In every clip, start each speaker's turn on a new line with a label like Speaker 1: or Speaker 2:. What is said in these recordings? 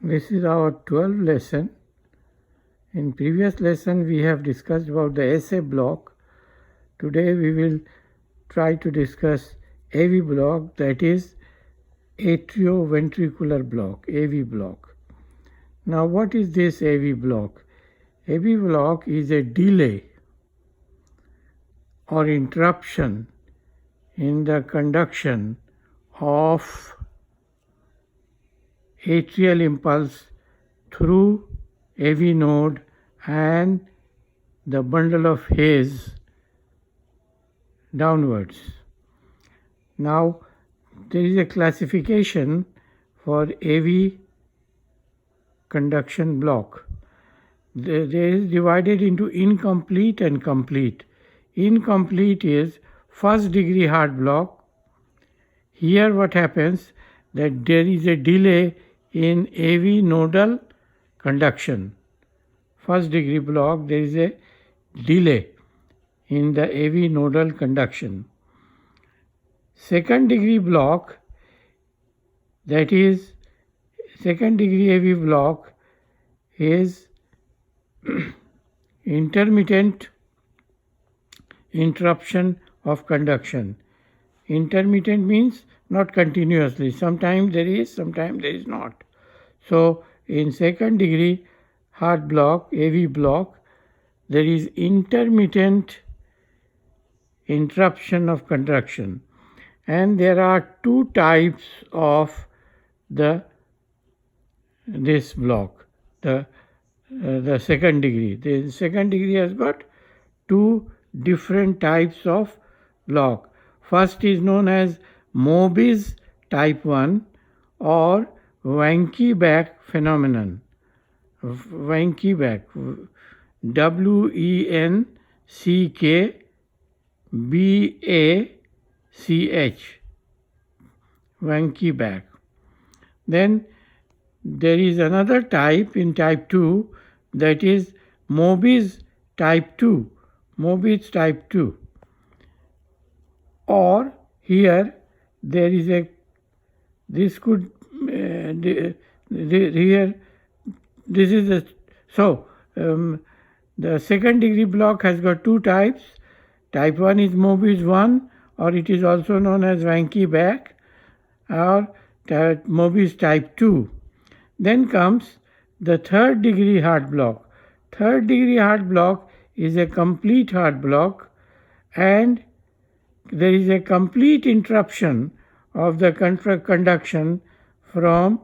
Speaker 1: This is our 12th lesson. In previous lesson we have discussed about the SA block. Today we will try to discuss AV block, that is atrioventricular block, AV block. Now what is this AV block? AV block is a delay or interruption in the conduction of atrial impulse through AV node and the bundle of haze downwards. Now there is a classification for AV conduction block. There is divided into incomplete and complete. Incomplete is first degree heart block. Here what happens, that there is a delay in AV nodal conduction. First degree block, there is a delay in the AV nodal conduction. Second degree block, that is second degree AV block, is intermittent interruption of conduction. Intermittent means not continuously. Sometimes there is, sometimes there is not. So in second degree heart block, AV block, there is intermittent interruption of conduction. And there are two types of this block, the second degree. The second degree has got two different types of block. First is known as Mobius type 1 or Wenckebach phenomenon. Wenckebach, Wenckebach, Wenckebach. Then there is another type in type 2, that is Mobius type 2. Mobius type 2. Or here there is a, this could, here, this is a, so the second degree block has got two types. Type 1 is Mobius 1, or it is also known as Wenckebach, or Mobius type 2. Then comes the third degree heart block. Third degree heart block is a complete heart block, and there is a complete interruption of the conduction from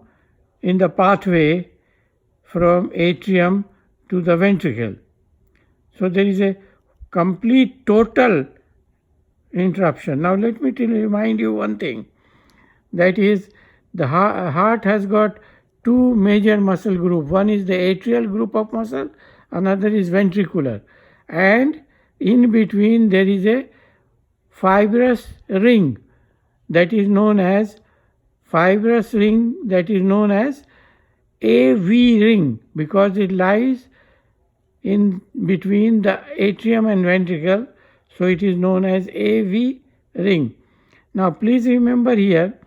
Speaker 1: in the pathway from atrium to the ventricle. So there is a complete total interruption. Now let me remind you one thing, that is the heart has got two major muscle groups. One is the atrial group of muscle, another is ventricular, and in between there is a fibrous ring that is known as AV ring, because it lies in between the atrium and ventricle, so it is known as AV ring. Now please remember here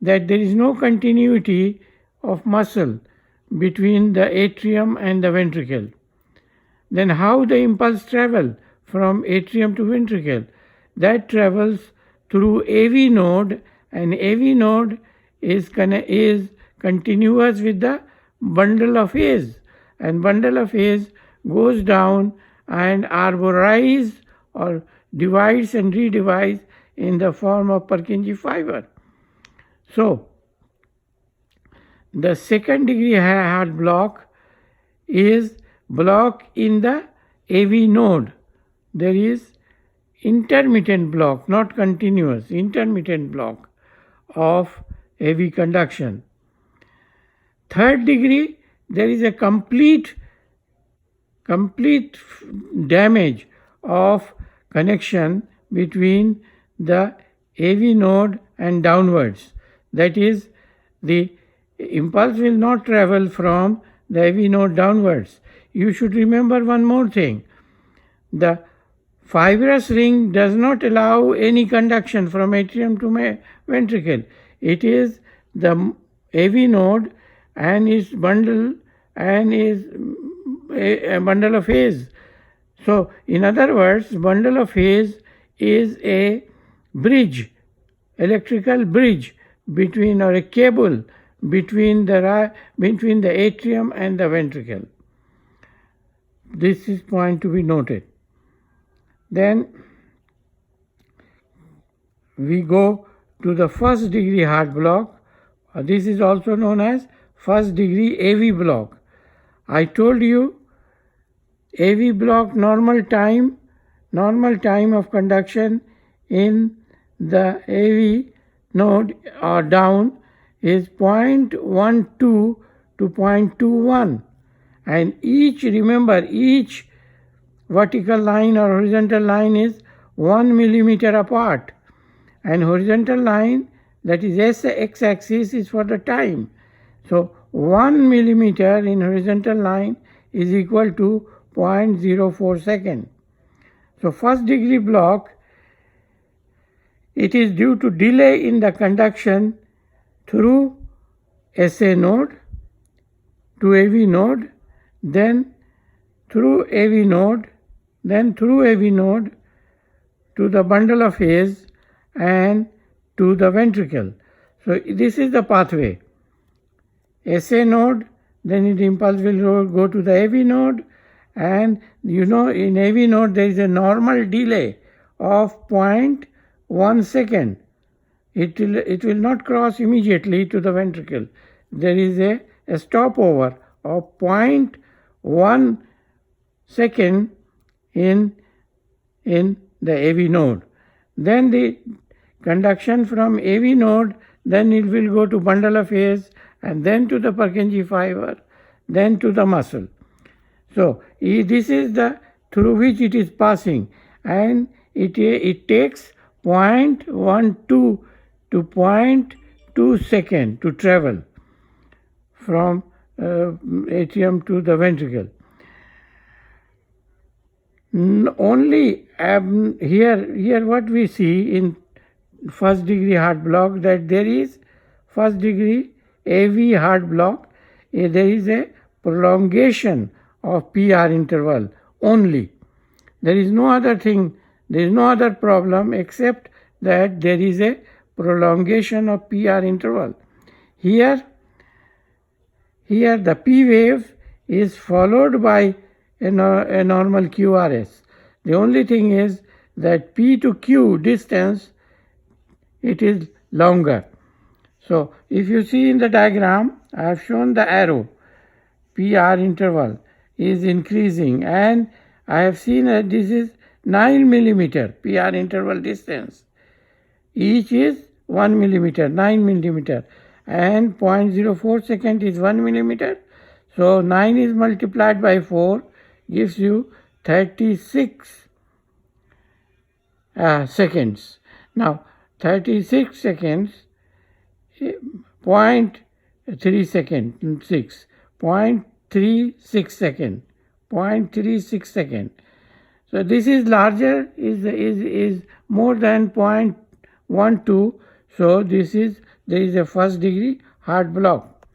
Speaker 1: that there is no continuity of muscle between the atrium and the ventricle. Then how the impulse travel from atrium to ventricle? That travels through AV node, and AV node is continuous with the bundle of haze, and bundle of haze goes down and arborizes or divides and redivides in the form of Purkinje fiber. So the second degree heart block is block in the AV node. There is intermittent block, not continuous, intermittent block of AV conduction. Third degree, there is a complete damage of connection between the AV node and downwards. That is, the impulse will not travel from the AV node downwards. You should remember one more thing. The fibrous ring does not allow any conduction from atrium to ventricle. It is the AV node and is bundle and is a bundle of phase. So in other words, bundle of phase is a bridge, electrical bridge between, or a cable between the atrium and the ventricle. This is point to be noted. Then we go to the first degree heart block. This is also known as first degree AV block. I told you AV block normal time of conduction in the AV node or down is 0.12 to 0.21, and remember each vertical line or horizontal line is 1 millimeter apart, and horizontal line, that is x-axis, is for the time. So 1 millimeter in horizontal line is equal to 0.04 second. So first degree block, it is due to delay in the conduction through SA node to AV node, then through AV node, to the bundle of phase and to the ventricle. So this is the pathway. SA node, then the impulse will go to the AV node, and in AV node there is a normal delay of 0.1 second. It will not cross immediately to the ventricle. There is a stopover of 0.1 second in the AV node. Then the conduction from AV node, then it will go to bundle of phase, and then to the Purkinje fiber, then to the muscle. So this is the through which it is passing, and it takes 0.12 to 0.2 second to travel from atrium to the ventricle. Only here what we see in first degree heart block, that there is first degree AV heart block, there is a prolongation of PR interval only. There is no other thing, there is no other problem except that there is a prolongation of PR interval. Here the P wave is followed by a normal QRS. The only thing is that P to Q distance, it is longer. So if you see in the diagram, I have shown the arrow. PR interval is increasing, and I have seen that this is 9 millimeter PR interval distance. Each is 1 millimeter, 9 millimeter, and 0.04 second is 1 millimeter. So 9 is multiplied by 4 gives you 36 seconds. Now 36 seconds, 0.3 second, 0.36 second, 0.36 second. So this is larger, is more than 0.12. So there is a first degree heart block.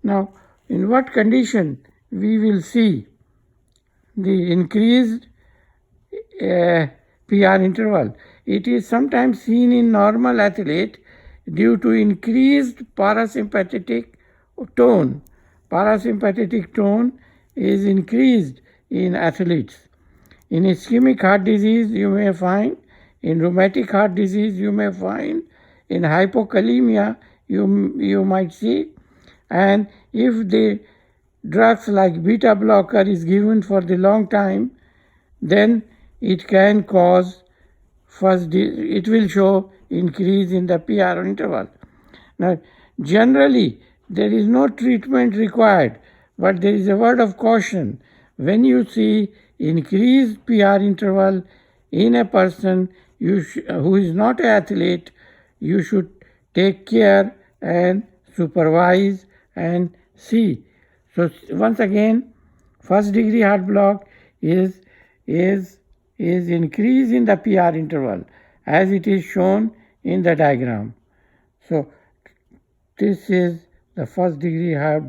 Speaker 1: Now, in what condition we will see the increased PR interval? It is sometimes seen in normal athlete due to increased parasympathetic tone. Parasympathetic tone is increased in athletes. In ischemic heart disease you may find, in rheumatic heart disease you may find, in hypokalemia you might see, and if the drugs like beta blocker is given for the long time, then it can cause it will show increase in the PR interval. Now generally there is no treatment required, but there is a word of caution. When you see increased PR interval in a person who is not an athlete, you should take care and supervise and see. So once again, first degree heart block is increase in the PR interval as it is shown in the diagram. So this is the first degree heart